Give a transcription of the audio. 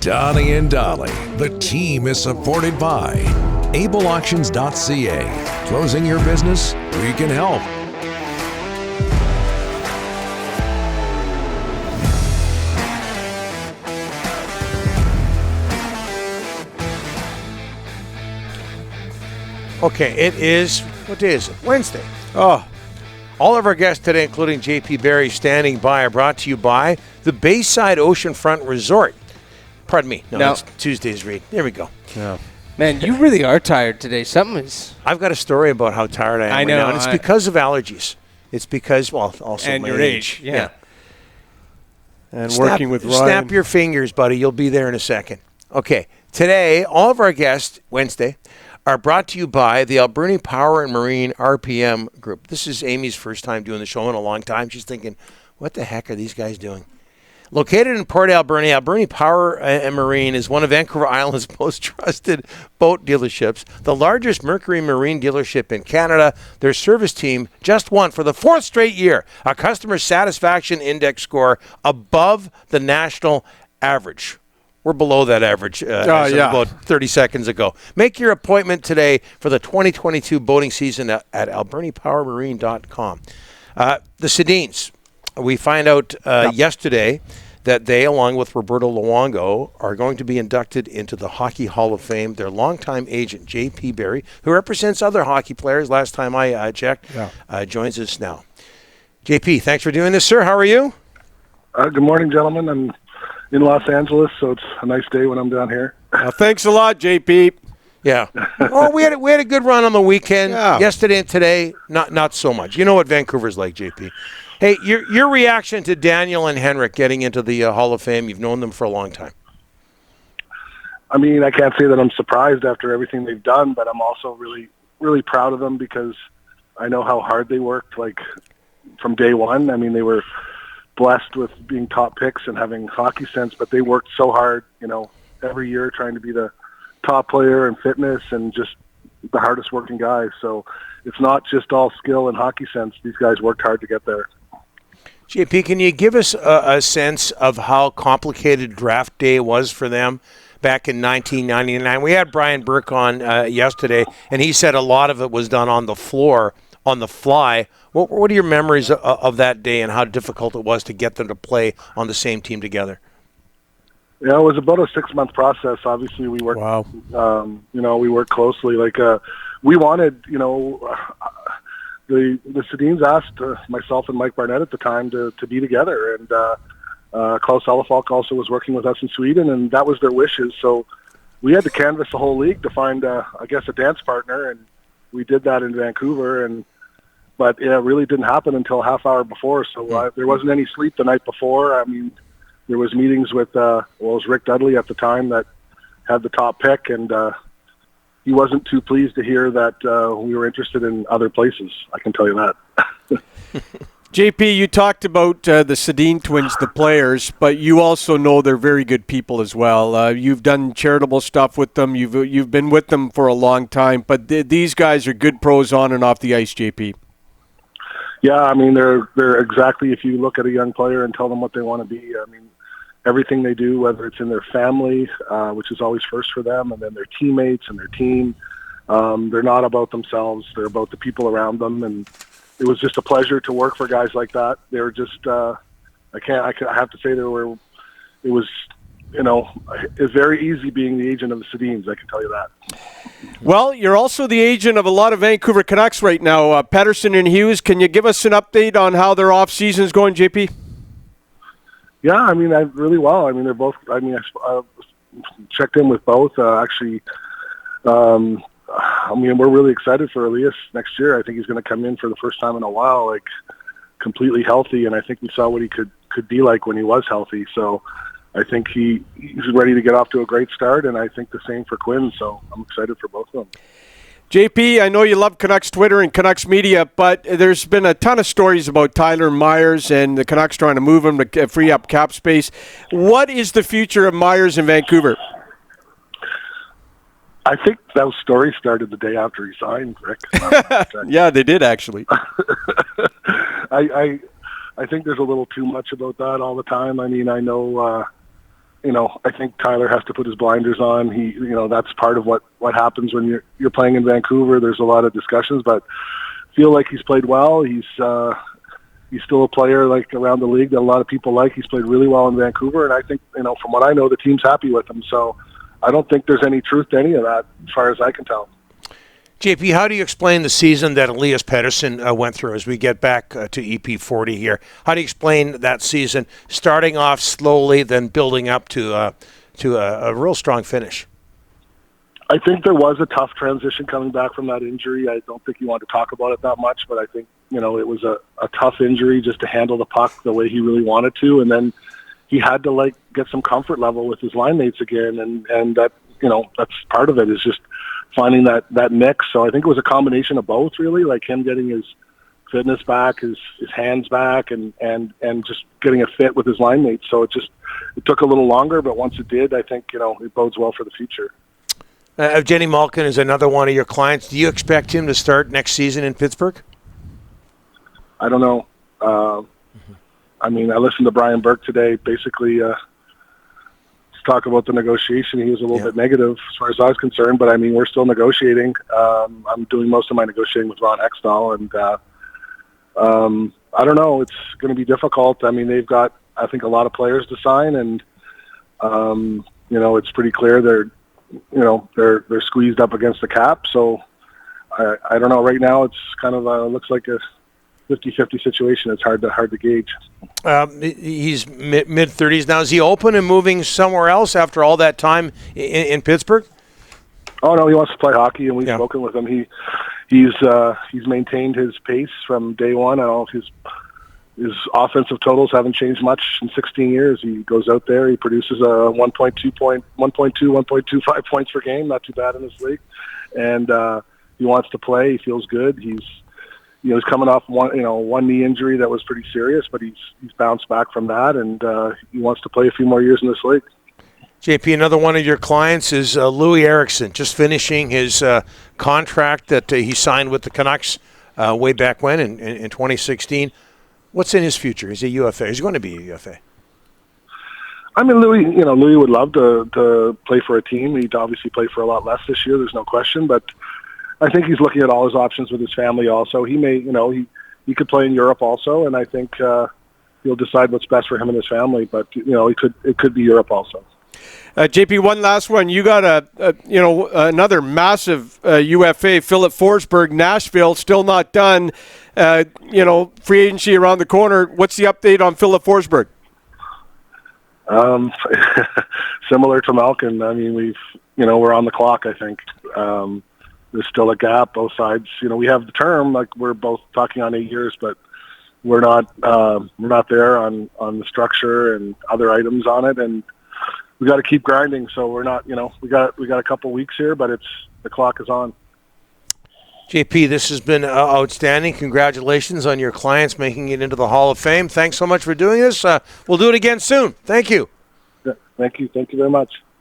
Donnie and Dolly. The team is supported by ableauctions.ca. Closing your business? We can help. Okay, it is, what day is it? Wednesday. Oh, All of our guests today, including J.P. Barry, standing by, are brought to you by the Bayside Oceanfront Resort. Pardon me. No, it's Tuesday's read. There we go. yeah. Man, you really are tired today. Something is... I've got a story about how tired I am I right know, now, and it's because of allergies. It's because, well, also And my your age, yeah. And working with Ryan. Snap your fingers, buddy. You'll be there in a second. Okay. Today, all of our guests, Wednesday, are brought to you by the Alberni Power and Marine RPM Group. This is Amy's first time doing the show in a long time. She's thinking, what the heck are these guys doing? Located in Port Alberni, Alberni Power and Marine is one of Vancouver Island's most trusted boat dealerships, the largest Mercury Marine dealership in Canada. Their service team just won for the fourth straight year a customer satisfaction index score above the national average. We're below that average about 30 seconds ago. Make your appointment today for the 2022 boating season at albernipowermarine.com. The Sedins. We find out yesterday that they, along with Roberto Luongo, are going to be inducted into the Hockey Hall of Fame. Their longtime agent, J.P. Barry, who represents other hockey players, last time I checked, joins us now. J.P., thanks for doing this, sir. How are you? Good morning, gentlemen. I'm in Los Angeles, so it's a nice day when I'm down here. Thanks a lot, JP. Yeah. Oh, we had a good run on the weekend. Yeah. Yesterday and today, not so much. You know what Vancouver's like, JP. Hey, your reaction to Daniel and Henrik getting into the Hall of Fame? You've known them for a long time. I mean, I can't say that I'm surprised after everything they've done, but I'm also really, really proud of them because I know how hard they worked, like, from day one. I mean, they were blessed with being top picks and having hockey sense, but they worked so hard, every year trying to be the top player in fitness and just the hardest working guys. So it's not just all skill and hockey sense. These guys worked hard to get there. JP, can you give us a sense of how complicated draft day was for them back in 1999? We had Brian Burke on yesterday, and he said a lot of it was done on the floor, on the fly. What are your memories of that day and how difficult it was to get them to play on the same team together? Yeah, it was about a 6-month process. Obviously, we worked. Wow. We worked closely. We wanted, the Sedins asked myself and Mike Barnett at the time to be together, and Klaus Elefalk also was working with us in Sweden, and that was their wishes. So we had to canvass the whole league to find, a dance partner, and we did that in Vancouver. But it really didn't happen until a half hour before. So there wasn't any sleep the night before. I mean, there was meetings with, it was Rick Dudley at the time that had the top pick, and he wasn't too pleased to hear that we were interested in other places. I can tell you that. JP, you talked about the Sedin twins, the players, but you also know they're very good people as well. You've done charitable stuff with them. You've been with them for a long time, but these guys are good pros on and off the ice, JP. Yeah, I mean, they're exactly, if you look at a young player and tell them what they want to be, I mean, everything they do, whether it's in their family, which is always first for them, and then their teammates and their team, they're not about themselves. They're about the people around them, and it was just a pleasure to work for guys like that. They were just, I have to say it was very easy being the agent of the Sedins, I can tell you that. Well, you're also the agent of a lot of Vancouver Canucks right now. Pettersson and Hughes, can you give us an update on how their off-season is going, JP? Yeah, I mean, really well. I mean, they're both, I checked in with both. We're really excited for Elias next year. I think he's going to come in for the first time in a while, completely healthy, and I think we saw what he could be like when he was healthy. So I think he's ready to get off to a great start, and I think the same for Quinn. So I'm excited for both of them. JP, I know you love Canucks Twitter and Canucks media, but there's been a ton of stories about Tyler Myers and the Canucks trying to move him to free up cap space. What is the future of Myers in Vancouver? I think those stories started the day after he signed, Rick. Yeah, they did actually. I think there's a little too much about that all the time. I mean, I know I think Tyler has to put his blinders on. That's part of what happens when you're playing in Vancouver. There's a lot of discussions, but feel like he's played well. He's still a player like around the league that a lot of people like. He's played really well in Vancouver, and I think, from what I know, the team's happy with him. So I don't think there's any truth to any of that as far as I can tell. JP, how do you explain the season that Elias Pettersson went through as we get back to EP40 here? How do you explain that season, starting off slowly, then building up to a real strong finish? I think there was a tough transition coming back from that injury. I don't think you want to talk about it that much, but I think, it was a tough injury just to handle the puck the way he really wanted to. And then he had to, get some comfort level with his line mates again. And that, that's part of it is just finding that mix. So I think it was a combination of both, really, like him getting his fitness back, his hands back, and just getting a fit with his line mates. So it took a little longer, but once it did, I think, it bodes well for the future. Jenny Malkin is another one of your clients. Do you expect him to start next season in Pittsburgh? I don't know. I listened to Brian Burke today, basically talk about the negotiation. He was a little bit negative as far as I was concerned, but we're still negotiating. I'm doing most of my negotiating with Ron Hextall, and I don't know. It's going to be difficult. They've got, I think, a lot of players to sign, and it's pretty clear they're squeezed up against the cap. So I don't know. Right now, it's kind of looks like a 50-50 situation. It's hard to gauge. He's mid-30s now. Is he open and moving somewhere else after all that time in Pittsburgh? Oh no, he wants to play hockey, and we've spoken with him. He's maintained his pace from day one. I don't know if his offensive totals haven't changed much in 16 years. He goes out there, he produces a 1.25 points per game. Not too bad in this league, and he wants to play. He feels good. He's coming off one knee injury that was pretty serious, but he's bounced back from that, and he wants to play a few more years in this league. JP, another one of your clients is Louis Erickson, just finishing his contract that he signed with the Canucks way back when in 2016. What's in his future? Is he UFA? He's going to be a UFA. Louis would love to play for a team. He'd obviously play for a lot less this year. There's no question, but I think he's looking at all his options with his family also. He may, he could play in Europe also, and I think he'll decide what's best for him and his family. But it could be Europe also. JP, one last one. You got another massive UFA, Phillip Forsberg, Nashville, still not done. Free agency around the corner. What's the update on Phillip Forsberg? Similar to Malkin. We're on the clock, I think. There's still a gap, both sides. We have the term, like we're both talking on 8 years, but we're not there on the structure and other items on it, and we got to keep grinding. So we're not, we got a couple weeks here, but the clock is on. JP, this has been outstanding. Congratulations on your clients making it into the Hall of Fame. Thanks so much for doing this. We'll do it again soon. Thank you. Yeah, thank you. Thank you very much.